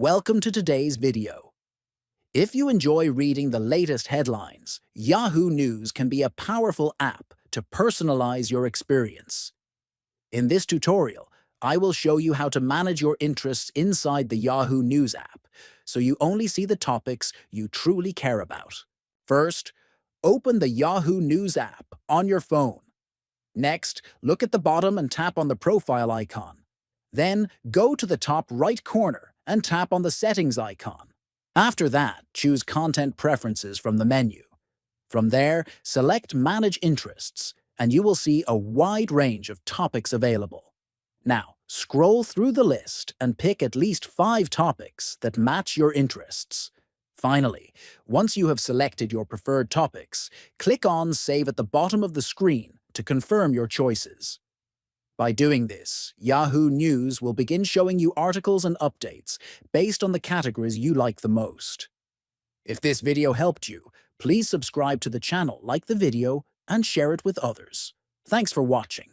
Welcome to today's video. If you enjoy reading the latest headlines, Yahoo News can be a powerful app to personalize your experience. In this tutorial, I will show you how to manage your interests inside the Yahoo News app, so you only see the topics you truly care about. First, open the Yahoo News app on your phone. Next, look at the bottom and tap on the profile icon. Then, go to the top right corner and tap on the settings icon. After that, choose Content Preferences from the menu. From there, select Manage Interests, and you will see a wide range of topics available. Now, scroll through the list and pick at least 5 topics that match your interests. Finally, once you have selected your preferred topics, click on Save at the bottom of the screen to confirm your choices. By doing this, Yahoo News will begin showing you articles and updates based on the categories you like the most. If this video helped you, please subscribe to the channel, like the video, and share it with others. Thanks for watching.